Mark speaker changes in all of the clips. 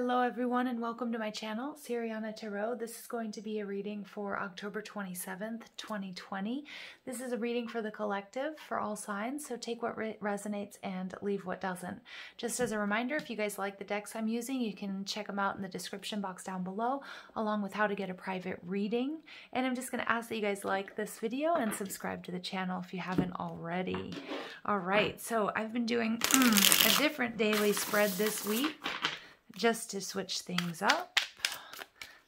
Speaker 1: Hello everyone and welcome to my channel, Siriana Tarot. This is going to be a reading for October 27th, 2020. This is a reading for the collective, for all signs, so take what resonates and leave what doesn't. Just as a reminder, if you guys like the decks I'm using, you can check them out in the description box down below, along with how to get a private reading. And I'm just going to ask that you guys like this video and subscribe to the channel if you haven't already. All right, so I've been doing a different daily spread this week, just to switch things up.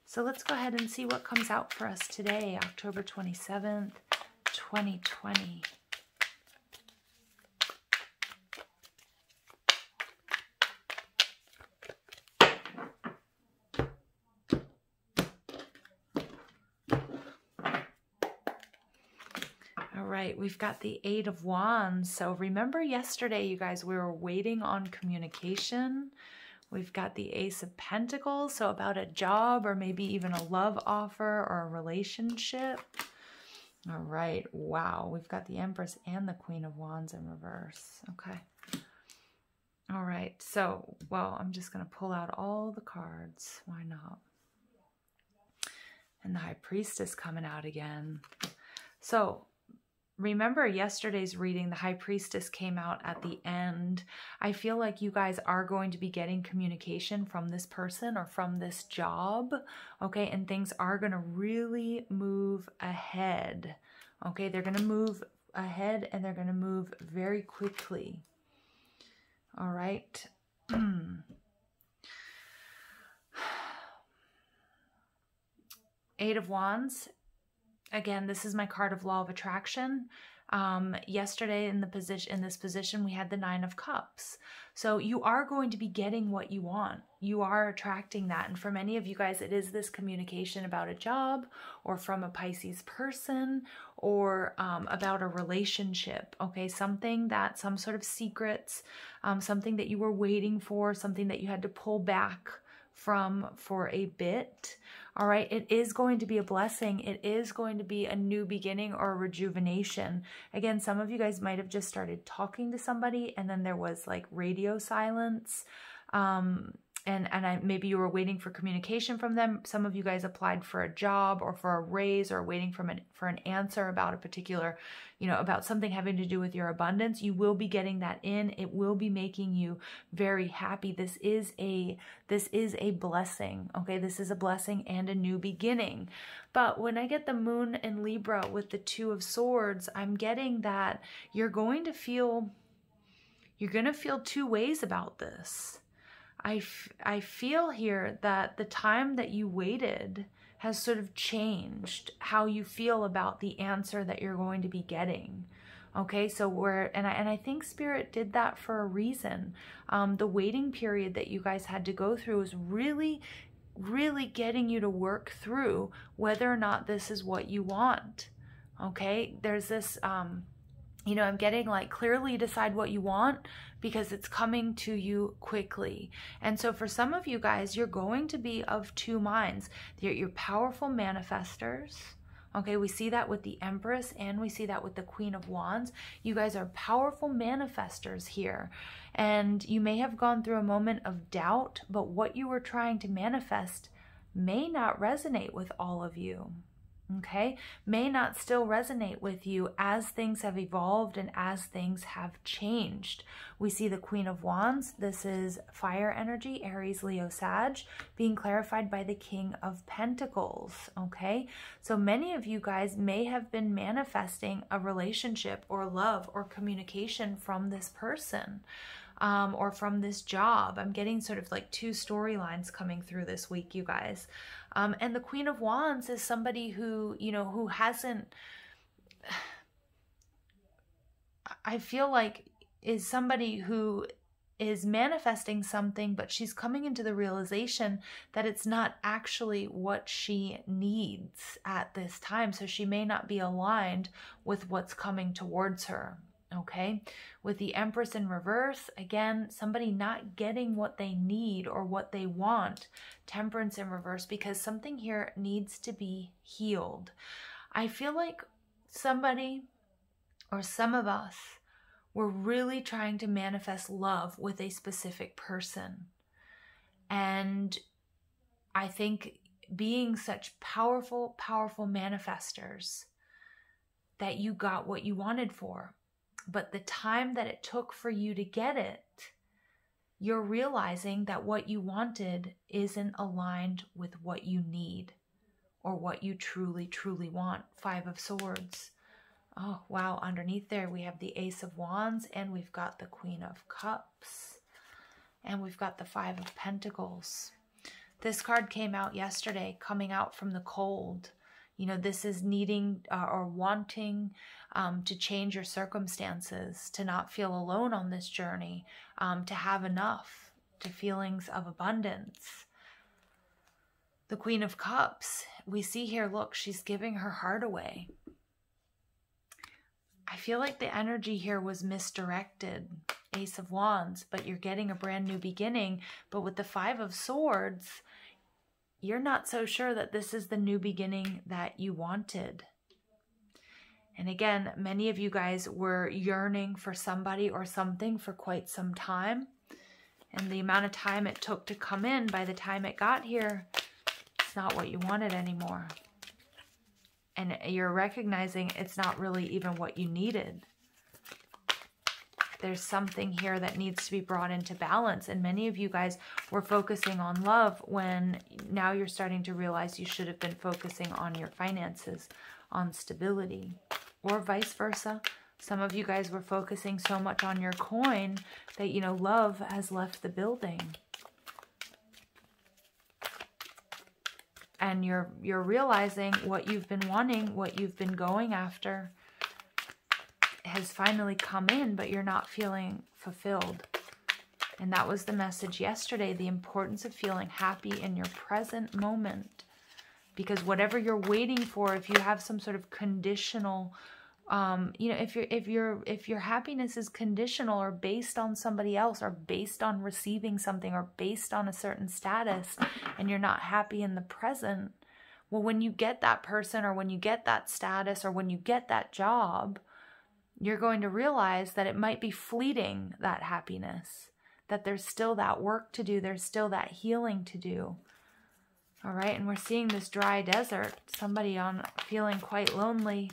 Speaker 1: So let's go ahead and see what comes out for us today, October 27th, 2020. All right, we've got the Eight of Wands. So remember yesterday, you guys, we were waiting on communication. We've got the Ace of Pentacles, so about a job or maybe even a love offer or a relationship. All right, wow. We've got the Empress and the Queen of Wands in reverse. Okay. All right, so, well, I'm just going to pull out all the cards. Why not? And the High Priestess coming out again. So, remember yesterday's reading, the High Priestess came out at the end. I feel like you guys are going to be getting communication from this person or from this job, okay? And things are going to really move ahead, okay? They're going to move ahead and they're going to move very quickly, all right? Eight of Wands. Again, this is my card of Law of Attraction. Yesterday in this position, we had the Nine of Cups. So you are going to be getting what you want. You are attracting that. And for many of you guys, it is this communication about a job or from a Pisces person or about a relationship. Okay, something that, some sort of secrets, something that you were waiting for, something that you had to pull back from for a bit. All right, it is going to be a blessing. It is going to be a new beginning or a rejuvenation. Again, some of you guys might have just started talking to somebody and then there was like radio silence. Maybe you were waiting for communication from them. Some of you guys applied for a job or for a raise or waiting for an answer about a particular, about something having to do with your abundance. You will be getting that in. It will be making you very happy. This is a blessing. Okay, this is a blessing and a new beginning. But when I get the Moon in Libra with the Two of Swords, I'm getting that you're going to feel two ways about this. I feel here that the time that you waited has sort of changed how you feel about the answer that you're going to be getting. Okay, so I think Spirit did that for a reason. The waiting period that you guys had to go through is really, really getting you to work through whether or not this is what you want. Okay, there's this, I'm getting like clearly decide what you want because it's coming to you quickly. And so for some of you guys, you're going to be of two minds. You're powerful manifestors. Okay, we see that with the Empress and we see that with the Queen of Wands. You guys are powerful manifestors here. And you may have gone through a moment of doubt, but what you were trying to manifest may not resonate with all of you. Okay, may not still resonate with you as things have evolved and as things have changed. We see the Queen of Wands. This is fire energy, Aries, Leo, Sag, being clarified by the King of Pentacles. Okay, so many of you guys may have been manifesting a relationship or love or communication from this person. Or from this job. I'm getting sort of like two storylines coming through this week, you guys. And the Queen of Wands is somebody who, who hasn't, I feel like is somebody who is manifesting something, but she's coming into the realization that it's not actually what she needs at this time. So she may not be aligned with what's coming towards her. Okay, with the Empress in reverse, again, somebody not getting what they need or what they want. Temperance in reverse, because something here needs to be healed. I feel like somebody or some of us were really trying to manifest love with a specific person. And I think being such powerful, powerful manifestors that you got what you wanted for. But the time that it took for you to get it, you're realizing that what you wanted isn't aligned with what you need or what you truly, truly want. 5 of Swords. Oh, wow. Underneath there, we have the Ace of Wands, and we've got the Queen of Cups, and we've got the 5 of Pentacles. This card came out yesterday, coming out from the cold. You know, this is needing or wanting to change your circumstances, to not feel alone on this journey, to have enough, to feelings of abundance. The Queen of Cups, we see here, look, she's giving her heart away. I feel like the energy here was misdirected. Ace of Wands, but you're getting a brand new beginning. But with the 5 of Swords, you're not so sure that this is the new beginning that you wanted. And again, many of you guys were yearning for somebody or something for quite some time. And the amount of time it took to come in, by the time it got here, it's not what you wanted anymore. And you're recognizing it's not really even what you needed. There's something here that needs to be brought into balance. And many of you guys were focusing on love when now you're starting to realize you should have been focusing on your finances, on stability, or vice versa. Some of you guys were focusing so much on your coin that, you know, love has left the building. And you're realizing what you've been wanting, what you've been going after has finally come in, but you're not feeling fulfilled. And that was the message yesterday, the importance of feeling happy in your present moment. Because whatever you're waiting for, if you have some sort of conditional, you know, if your happiness is conditional or based on somebody else or based on receiving something or based on a certain status, and you're not happy in the present, well, when you get that person or when you get that status or when you get that job, you're going to realize that it might be fleeting, that happiness, that there's still that work to do, there's still that healing to do. All right, and we're seeing this dry desert, somebody on feeling quite lonely,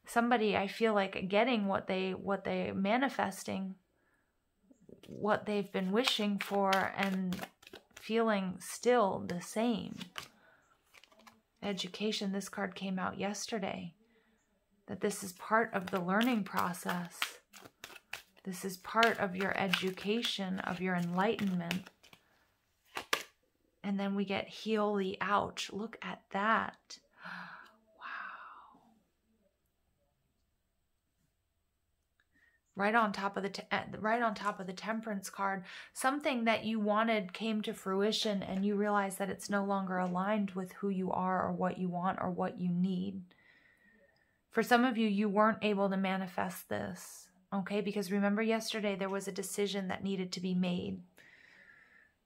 Speaker 1: somebody I feel like getting what they manifesting, what they've been wishing for, and feeling still the same. Education, this card came out yesterday. That this is part of the learning process. This is part of your education, of your enlightenment. And then we get heal the ouch. Look at that. Wow. Right on top of the Temperance card, something that you wanted came to fruition and you realize that it's no longer aligned with who you are or what you want or what you need. For some of you, you weren't able to manifest this, okay? Because remember yesterday, there was a decision that needed to be made.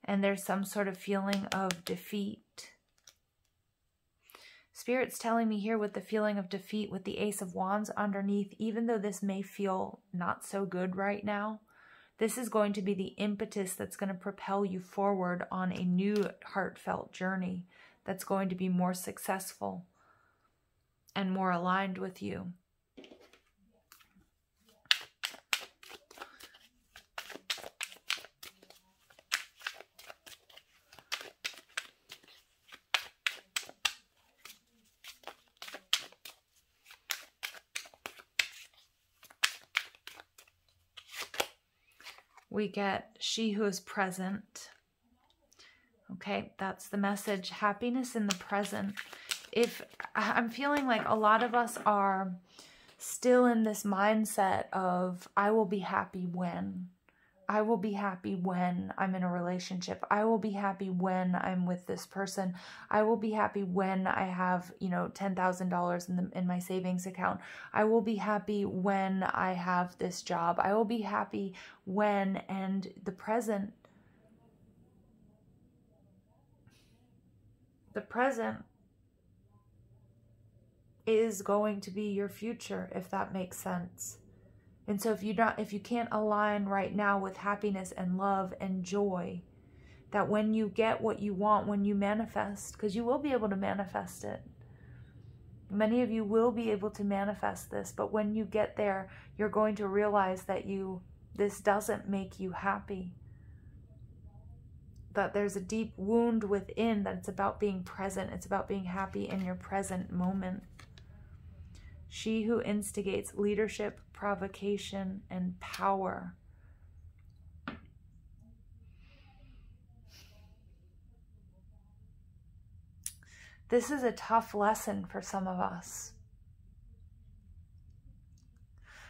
Speaker 1: And there's some sort of feeling of defeat. Spirit's telling me here with the feeling of defeat, with the Ace of Wands underneath, even though this may feel not so good right now, this is going to be the impetus that's going to propel you forward on a new heartfelt journey that's going to be more successful and more aligned with you. We get she who is present. Okay, that's the message. Happiness in the present. If I'm feeling like a lot of us are still in this mindset of I will be happy when. I will be happy when I'm in a relationship. I will be happy when I'm with this person. I will be happy when I have, you know, $10,000 in my savings account. I will be happy when I have this job. I will be happy when, and the present is going to be your future, if that makes sense. And so if you can't align right now with happiness and love and joy, that when you get what you want, when you manifest, because you will be able to manifest it. Many of you will be able to manifest this, but when you get there, you're going to realize that this doesn't make you happy. That there's a deep wound within, that it's about being present. It's about being happy in your present moment. She who instigates leadership, provocation, and power. This is a tough lesson for some of us.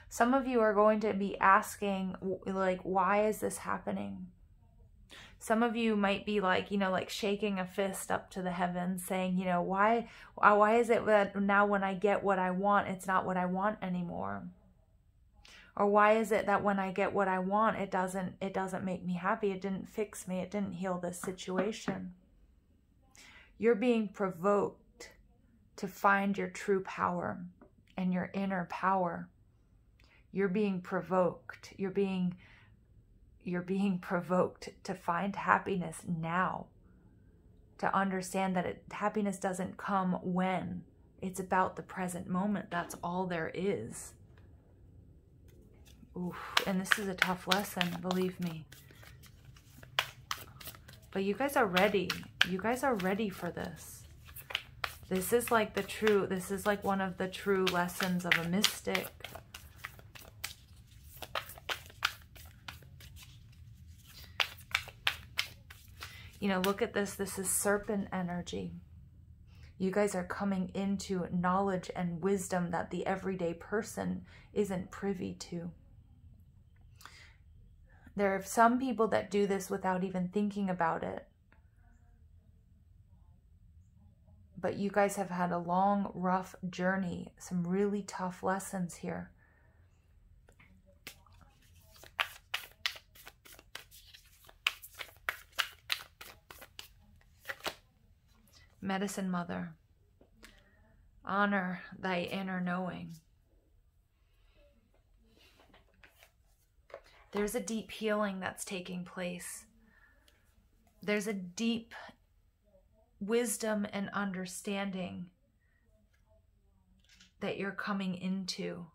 Speaker 1: Some of you are going to be asking, like, why is this happening? Some of you might be like, like shaking a fist up to the heavens saying, why is it that now when I get what I want, it's not what I want anymore? Or why is it that when I get what I want, it doesn't make me happy? It didn't fix me. It didn't heal this situation. You're being provoked to find your true power and your inner power. You're being provoked. You're being provoked to find happiness now. To understand that happiness doesn't come when. It's about the present moment. That's all there is. Oof. And this is a tough lesson, believe me. But you guys are ready. You guys are ready for this. This is like this is like one of the true lessons of a mystic. Look at this. This is serpent energy. You guys are coming into knowledge and wisdom that the everyday person isn't privy to. There are some people that do this without even thinking about it. But you guys have had a long, rough journey. Some really tough lessons here. Medicine Mother, honor thy inner knowing. There's a deep healing that's taking place. There's a deep wisdom and understanding that you're coming into.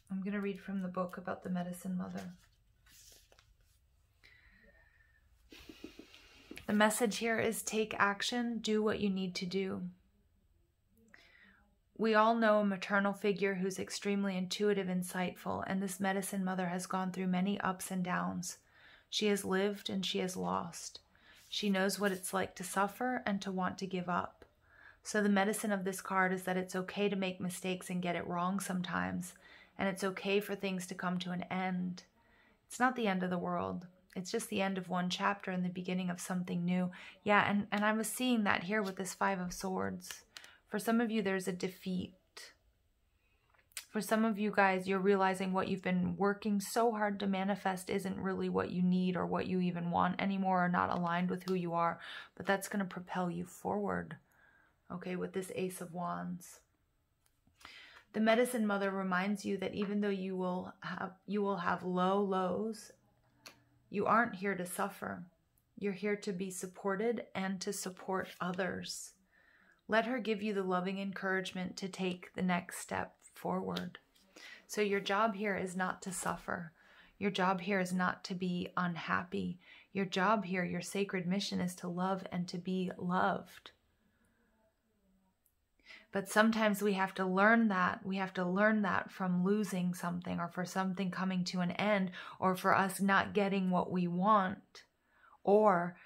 Speaker 1: I'm going to read from the book about the Medicine Mother. The message here is take action, do what you need to do. We all know a maternal figure who's extremely intuitive, insightful, and this Medicine Mother has gone through many ups and downs. She has lived and she has lost. She knows what it's like to suffer and to want to give up. So the medicine of this card is that it's okay to make mistakes and get it wrong sometimes, and it's okay for things to come to an end. It's not the end of the world. It's just the end of one chapter and the beginning of something new. Yeah, and I was seeing that here with this Five of Swords. For some of you, there's a defeat. For some of you guys, you're realizing what you've been working so hard to manifest isn't really what you need or what you even want anymore, or not aligned with who you are. But that's going to propel you forward, okay, with this Ace of Wands. The Medicine Mother reminds you that even though you will have low lows, you aren't here to suffer. You're here to be supported and to support others. Let her give you the loving encouragement to take the next step forward. So your job here is not to suffer. Your job here is not to be unhappy. Your job here, your sacred mission, is to love and to be loved. But sometimes we have to learn that. We have to learn that from losing something, or for something coming to an end, or for us not getting what we want, or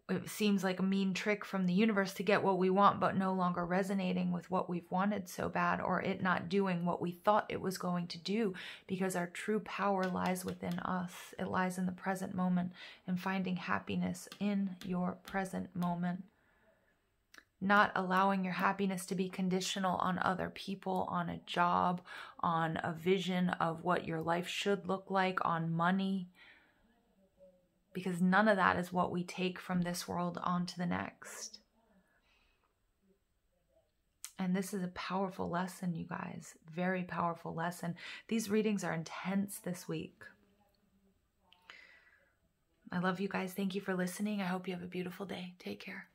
Speaker 1: it seems like a mean trick from the universe to get what we want, but no longer resonating with what we've wanted so bad, or it not doing what we thought it was going to do, because our true power lies within us. It lies in the present moment and finding happiness in your present moment. Not allowing your happiness to be conditional on other people, on a job, on a vision of what your life should look like, on money. Because none of that is what we take from this world onto the next. And this is a powerful lesson, you guys. Very powerful lesson. These readings are intense this week. I love you guys. Thank you for listening. I hope you have a beautiful day. Take care.